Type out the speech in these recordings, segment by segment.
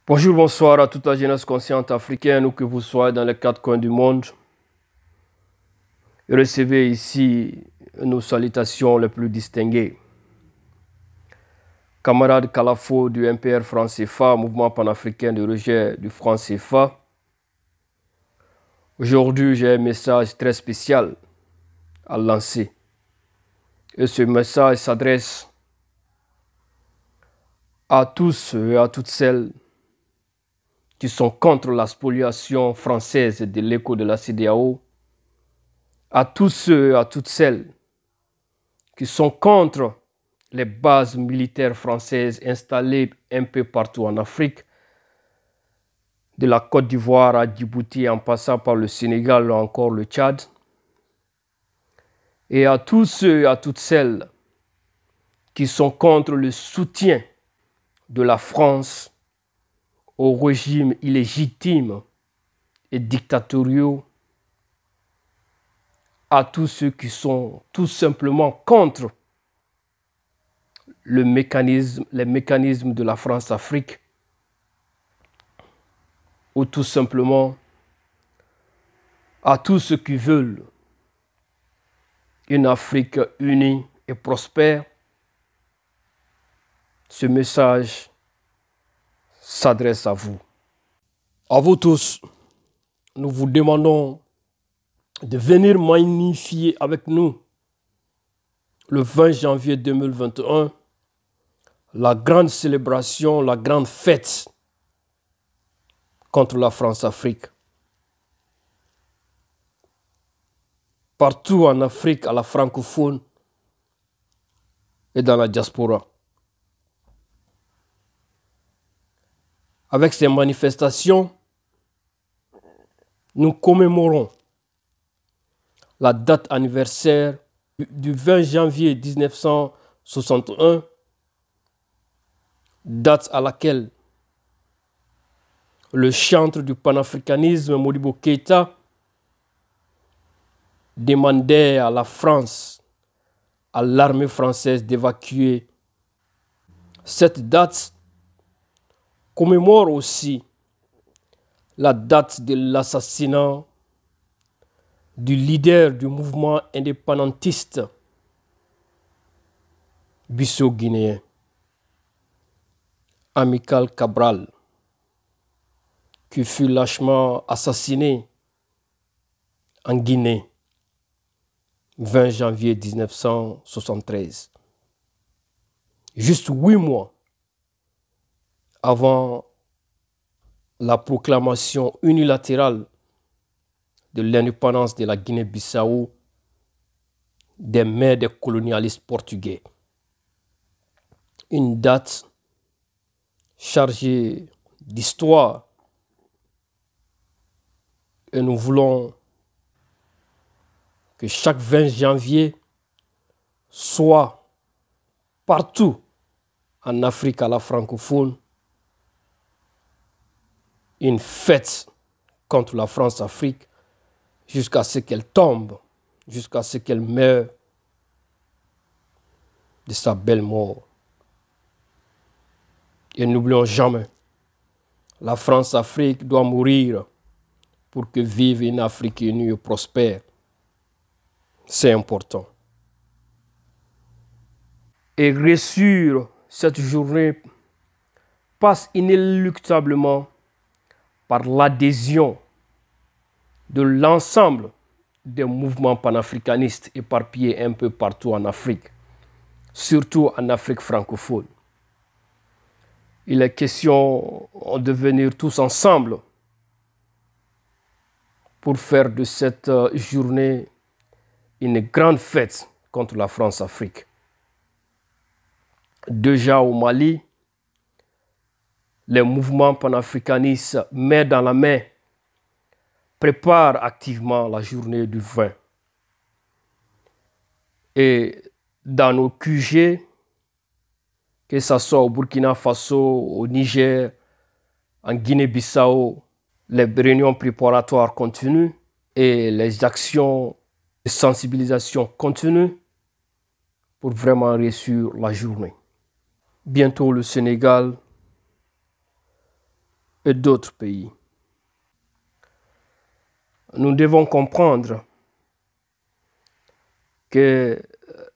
Bonjour, bonsoir à toute la jeunesse consciente africaine, où que vous soyez dans les quatre coins du monde. Recevez ici nos salutations les plus distinguées. Camarades Kalafo du MPR franc CFA, mouvement panafricain de rejet du franc CFA. Aujourd'hui, j'ai un message très spécial à lancer. Et ce message s'adresse à tous et à toutes celles qui sont contre la spoliation française de l'écho de la CEDEAO, à tous ceux et à toutes celles qui sont contre les bases militaires françaises installées un peu partout en Afrique, de la Côte d'Ivoire à Djibouti en passant par le Sénégal ou encore le Tchad, et à tous ceux et à toutes celles qui sont contre le soutien de la France au régime illégitime et dictatoriaux, à tous ceux qui sont tout simplement contre les mécanismes de la France-Afrique, ou tout simplement à tous ceux qui veulent une Afrique unie et prospère. Ce message s'adresse à vous. À vous tous, nous vous demandons de venir magnifier avec nous le 20 janvier 2021 la grande célébration, la grande fête contre la France-Afrique. Partout en Afrique, à la francophone et dans la diaspora. Avec ces manifestations, nous commémorons la date anniversaire du 20 janvier 1961, date à laquelle le chantre du panafricanisme Modibo Keïta demandait à la France, à l'armée française d'évacuer. Cette date commémore aussi la date de l'assassinat du leader du mouvement indépendantiste bissau-guinéen, Amical Cabral, qui fut lâchement assassiné en Guinée, 20 janvier 1973. Juste 8 mois avant la proclamation unilatérale de l'indépendance de la Guinée-Bissau des mains des colonialistes portugais. Une date chargée d'histoire, et nous voulons que chaque 20 janvier soit partout en Afrique à la francophone une fête contre la France-Afrique jusqu'à ce qu'elle tombe, jusqu'à ce qu'elle meure de sa belle mort. Et n'oublions jamais, la France-Afrique doit mourir pour que vive une Afrique unie et prospère. C'est important. Et réussir cette journée passe inéluctablement par l'adhésion de l'ensemble des mouvements panafricanistes éparpillés un peu partout en Afrique, surtout en Afrique francophone. Il est question de venir tous ensemble pour faire de cette journée une grande fête contre la France-Afrique. Déjà au Mali, les mouvements panafricanistes, main dans la main, préparent activement la journée du 20. Et dans nos QG, que ce soit au Burkina Faso, au Niger, en Guinée-Bissau, les réunions préparatoires continuent et les actions de sensibilisation continuent pour vraiment réussir la journée. Bientôt le Sénégal et d'autres pays. Nous devons comprendre que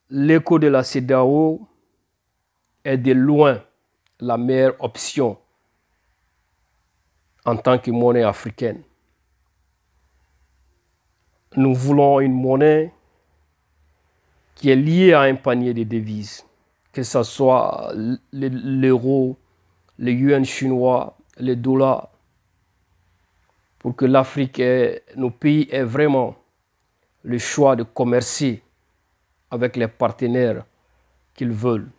l'écho de la CEDEAO est de loin la meilleure option en tant que monnaie africaine. Nous voulons une monnaie qui est liée à un panier de devises, que ce soit l'euro, le yuan chinois, le dollar, pour que l'Afrique et nos pays aient vraiment le choix de commercer avec les partenaires qu'ils veulent.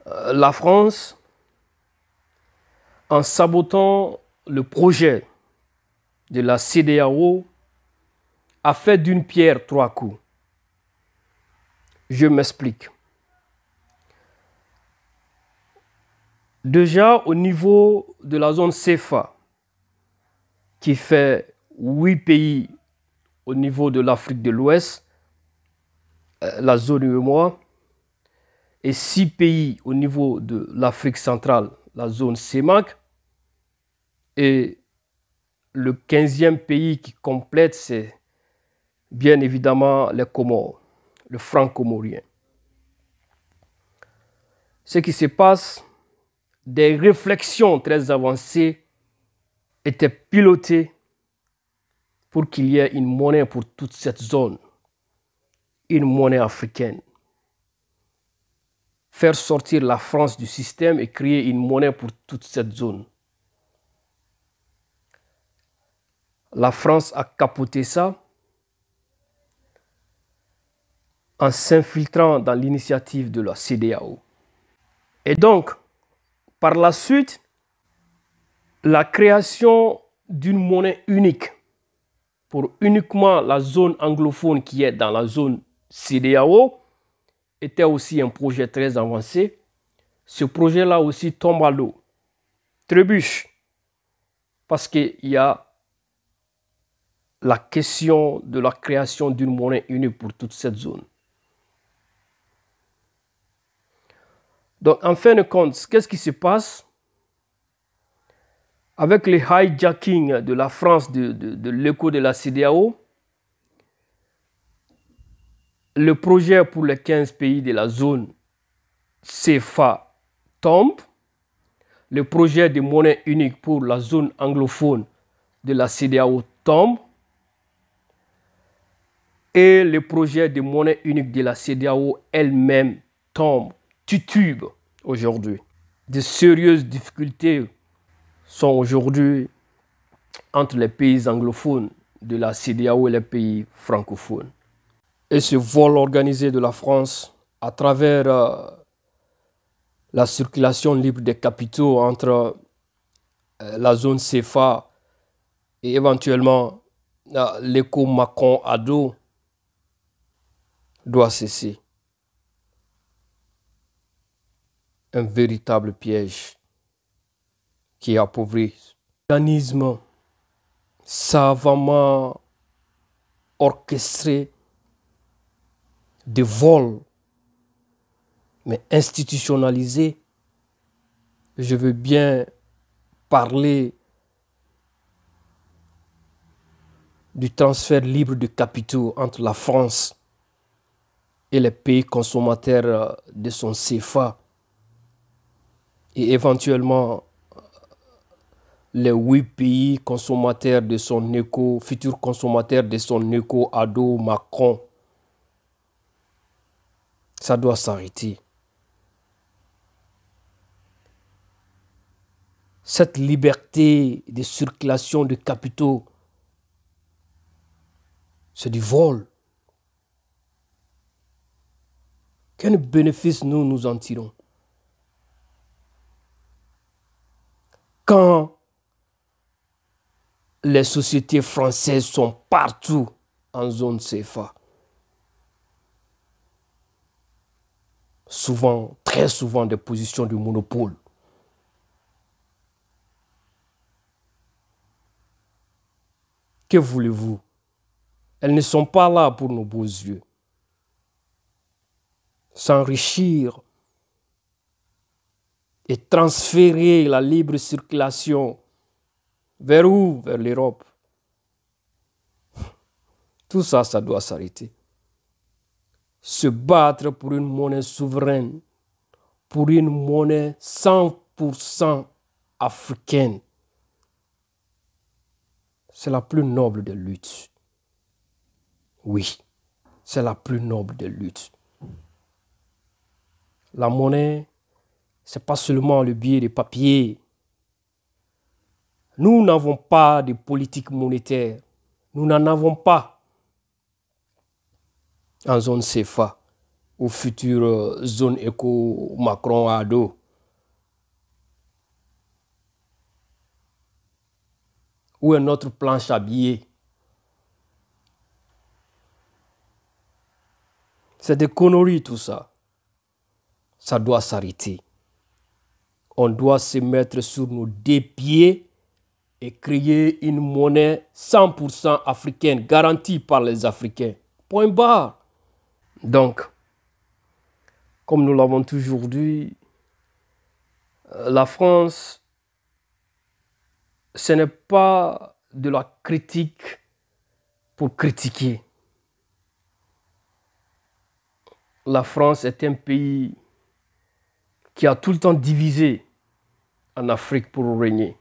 La France, en sabotant le projet de la CEDEAO, a fait d'une pierre trois coups. Je m'explique. Déjà, au niveau de la zone CFA, qui fait 8 pays au niveau de l'Afrique de l'Ouest, la zone UEMOA, et 6 pays au niveau de l'Afrique centrale, la zone CEMAC, et le 15e pays qui complète, c'est bien évidemment les Comores, le franc-comorien. Ce qui se passe, des réflexions très avancées étaient pilotées pour qu'il y ait une monnaie pour toute cette zone, une monnaie africaine. Faire sortir la France du système et créer une monnaie pour toute cette zone. La France a capoté ça en s'infiltrant dans l'initiative de la CEDEAO. Et donc, par la suite, la création d'une monnaie unique pour uniquement la zone anglophone qui est dans la zone CEDEAO était aussi un projet très avancé. Ce projet-là aussi tombe à l'eau, trébuche, parce qu'il y a la question de la création d'une monnaie unique pour toute cette zone. Donc, en fin de compte, qu'est-ce qui se passe? Avec le hijacking de la France de l'écho de la CEDEAO, le projet pour les 15 pays de la zone CFA tombe. Le projet de monnaie unique pour la zone anglophone de la CEDEAO tombe. Et le projet de monnaie unique de la CEDEAO elle-même tombe, titube aujourd'hui. De sérieuses difficultés sont aujourd'hui entre les pays anglophones de la CEDEAO et les pays francophones. Et ce vol organisé de la France à travers la circulation libre des capitaux entre la zone CFA et éventuellement l'écho Macron-Ado doit cesser. Un véritable piège qui appauvrit l'organisme savamment orchestré de vol, mais institutionnalisé. Je veux bien parler du transfert libre de capitaux entre la France et les pays consommateurs de son CFA et éventuellement les 8 pays consommateurs de son éco, futurs consommateurs de son éco ado Macron. Ça doit s'arrêter. Cette liberté de circulation de capitaux, c'est du vol. Quel bénéfice nous en tirons? Quand les sociétés françaises sont partout en zone CFA, souvent, très souvent, des positions de monopole. Que voulez-vous? Elles ne sont pas là pour nos beaux yeux. S'enrichir et transférer la libre circulation vers où? Vers l'Europe. Tout ça, ça doit s'arrêter. Se battre pour une monnaie souveraine, pour une monnaie 100% africaine, c'est la plus noble des luttes. Oui, c'est la plus noble des luttes. La monnaie, ce n'est pas seulement le billet de papier. Nous n'avons pas de politique monétaire. Nous n'en avons pas en zone CFA ou future zone éco Macron-Ado. Où est notre planche à billets? C'est des conneries tout ça. Ça doit s'arrêter. On doit se mettre sur nos deux pieds et créer une monnaie 100% africaine, garantie par les Africains. Point barre. Donc, comme nous l'avons toujours dit, la France, ce n'est pas de la critique pour critiquer. La France est un pays qui a tout le temps divisé en Afrique pour régner.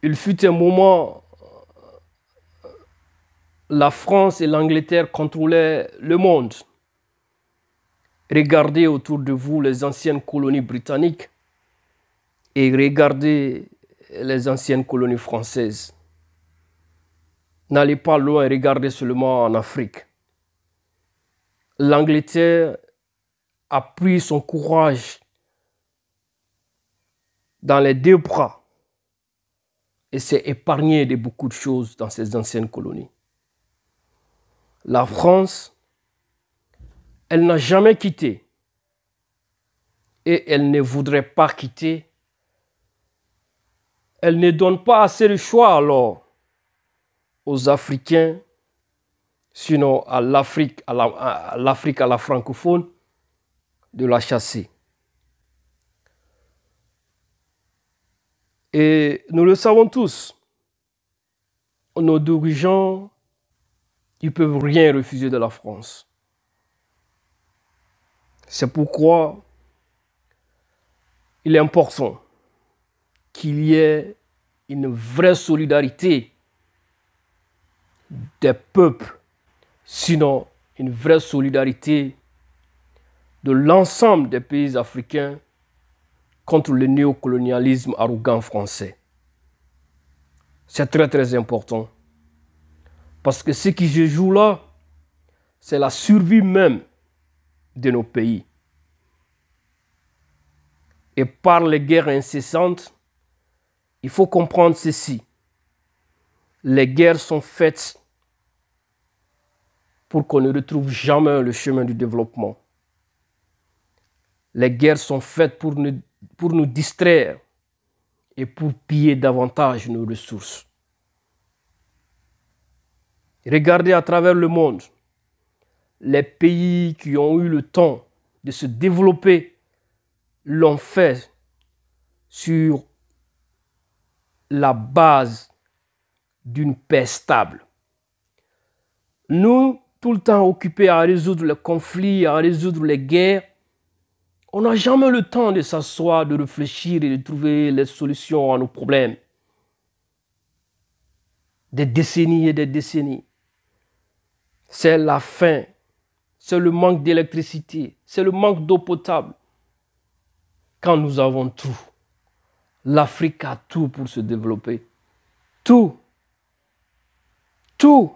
Il fut un moment, la France et l'Angleterre contrôlaient le monde. Regardez autour de vous les anciennes colonies britanniques et regardez les anciennes colonies françaises. N'allez pas loin, regardez seulement en Afrique. L'Angleterre a pris son courage dans les deux bras et s'est épargné de beaucoup de choses dans ces anciennes colonies. La France, elle n'a jamais quitté et elle ne voudrait pas quitter. Elle ne donne pas assez de choix alors aux Africains, sinon à l'Afrique, à la francophone, de la chasser. Et nous le savons tous, nos dirigeants, ils ne peuvent rien refuser de la France. C'est pourquoi il est important qu'il y ait une vraie solidarité des peuples, sinon une vraie solidarité de l'ensemble des pays africains contre le néocolonialisme arrogant français. C'est très très important. Parce que ce qui se joue là, c'est la survie même de nos pays. Et par les guerres incessantes, il faut comprendre ceci. Les guerres sont faites pour qu'on ne retrouve jamais le chemin du développement. Les guerres sont faites pour nous distraire et pour piller davantage nos ressources. Regardez à travers le monde, les pays qui ont eu le temps de se développer l'ont fait sur la base d'une paix stable. Nous, tout le temps occupés à résoudre les conflits, à résoudre les guerres, on n'a jamais le temps de s'asseoir, de réfléchir et de trouver les solutions à nos problèmes. Des décennies et des décennies. C'est la faim, c'est le manque d'électricité, c'est le manque d'eau potable. Quand nous avons tout, l'Afrique a tout pour se développer. Tout. Tout.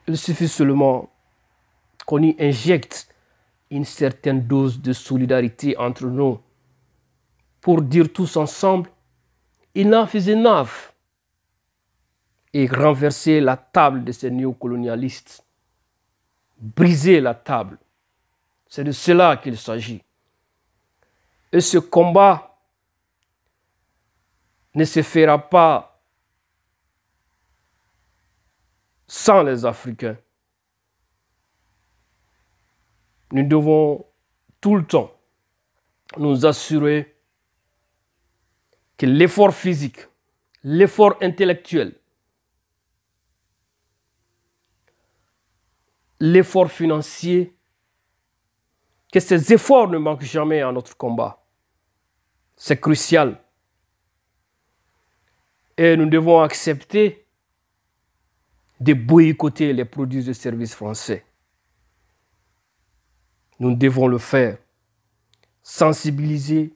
Il suffit seulement qu'on y injecte une certaine dose de solidarité entre nous pour dire tous ensemble, enough is enough, et renverser la table de ces néocolonialistes, briser la table. C'est de cela qu'il s'agit. Et ce combat ne se fera pas sans les Africains. Nous devons tout le temps nous assurer que l'effort physique, l'effort intellectuel, l'effort financier, que ces efforts ne manquent jamais à notre combat. C'est crucial. Et nous devons accepter de boycotter les produits et services français. Nous devons le faire. Sensibiliser,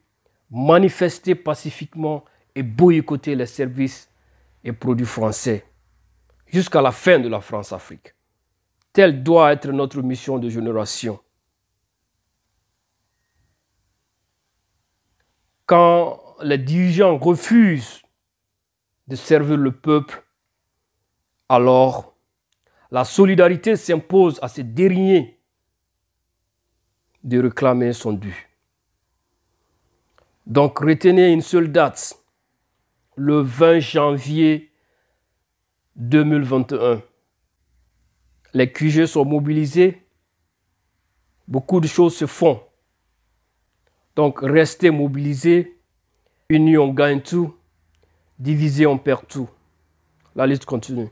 manifester pacifiquement et boycotter les services et produits français jusqu'à la fin de la France-Afrique. Telle doit être notre mission de génération. Quand les dirigeants refusent de servir le peuple, alors la solidarité s'impose à ces derniers de réclamer son dû. Donc retenez une seule date, le 20 janvier 2021. Les QG sont mobilisés, beaucoup de choses se font. Donc restez mobilisés, unis on gagne tout, divisé on perd tout. La liste continue.